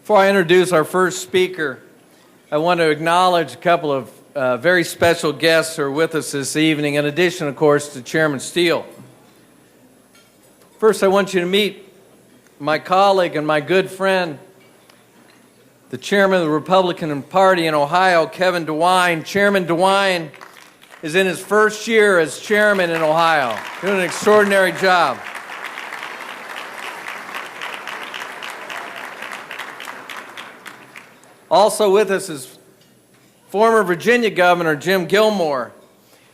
Before I introduce our first speaker, I want to acknowledge a couple of very special guests who are with us this evening, in addition, of course, to Chairman Steele. First, I want you to meet my colleague and my good friend, the chairman of the Republican Party in Ohio, Kevin DeWine. Chairman DeWine is in his first year as chairman in Ohio, doing an extraordinary job. Also with us is former Virginia Governor Jim Gilmore.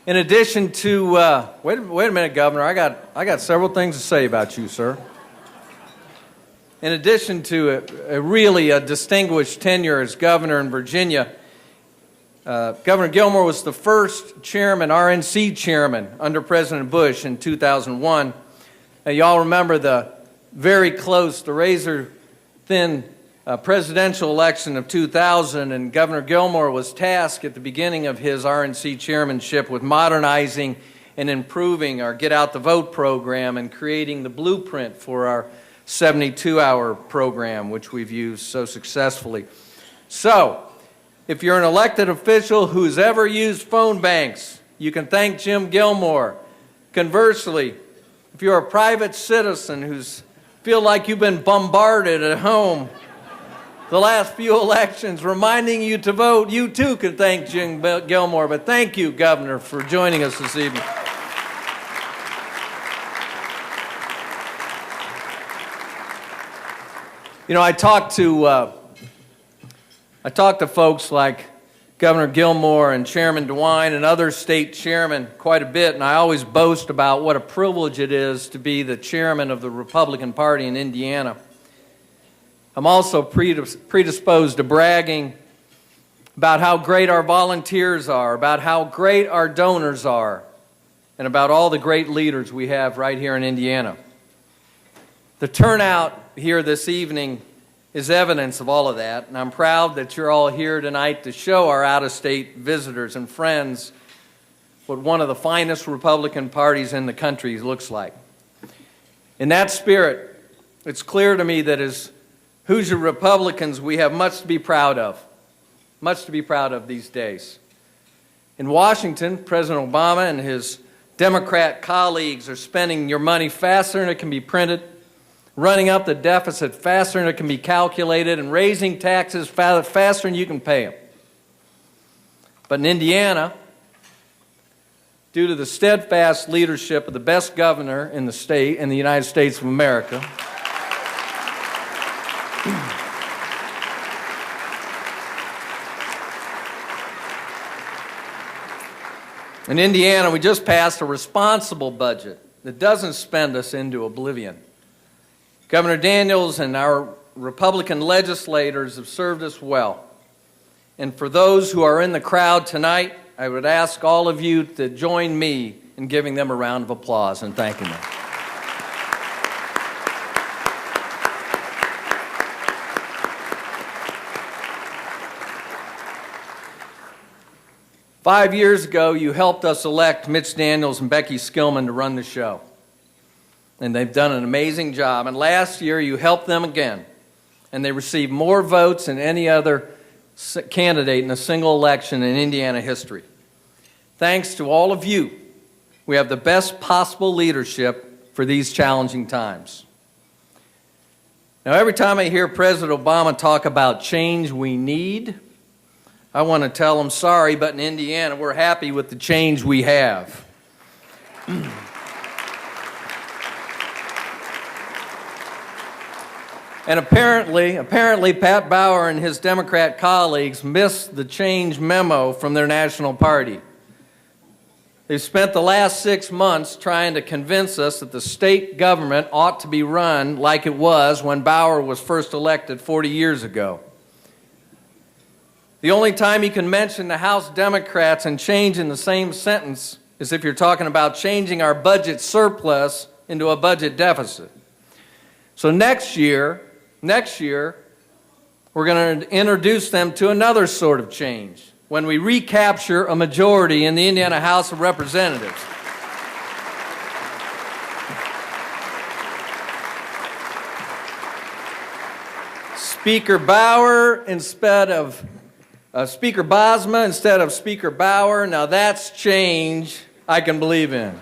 In addition to, wait a minute, Governor, I got several things to say about you, sir. In addition to a really distinguished tenure as governor in Virginia, Governor Gilmore was the first chairman, RNC chairman, under President Bush in 2001. You all remember the very close, the razor-thin presidential election of 2000, and Governor Gilmore was tasked at the beginning of his RNC chairmanship with modernizing and improving our Get Out the Vote program and creating the blueprint for our 72-hour program, which we've used so successfully. So, if you're an elected official who's ever used phone banks, you can thank Jim Gilmore. Conversely, if you're a private citizen who's feel like you've been bombarded at home the last few elections reminding you to vote, you too can thank Jim Gilmore. But thank you, Governor, for joining us this evening. You know, I talked to folks like Governor Gilmore and Chairman DeWine and other state chairmen quite a bit, and I always boast about what a privilege it is to be the chairman of the Republican Party in Indiana. I'm also predisposed to bragging about how great our volunteers are, about how great our donors are, and about all the great leaders we have right here in Indiana. The turnout here this evening is evidence of all of that, and I'm proud that you're all here tonight to show our out-of-state visitors and friends what one of the finest Republican parties in the country looks like. In that spirit, it's clear to me that as Hoosier Republicans, we have much to be proud of these days. In Washington, President Obama and his Democrat colleagues are spending your money faster than it can be printed, running up the deficit faster than it can be calculated, and raising taxes faster than you can pay them. But in Indiana, due to the steadfast leadership of the best governor in the state, in the United States of America, in Indiana, we just passed a responsible budget that doesn't spend us into oblivion. Governor Daniels and our Republican legislators have served us well. And for those who are in the crowd tonight, I would ask all of you to join me in giving them a round of applause and thanking them. Five years ago, you helped us elect Mitch Daniels and Becky Skillman to run the show. And they've done an amazing job. And last year, you helped them again. And they received more votes than any other candidate in a single election in Indiana history. Thanks to all of you, we have the best possible leadership for these challenging times. Now, every time I hear President Obama talk about change we need, I want to tell him, sorry, but in Indiana, we're happy with the change we have. And apparently, Pat Bauer and his Democrat colleagues missed the change memo from their national party. They've spent the last 6 months trying to convince us that the state government ought to be run like it was when Bauer was first elected 40 years ago. The only time you can mention the House Democrats and change in the same sentence is if you're talking about changing our budget surplus into a budget deficit. So next year, we're going to introduce them to another sort of change when we recapture a majority in the Indiana House of Representatives. Speaker Bauer instead of Speaker Bosma instead of Speaker Bauer. Now that's change I can believe in.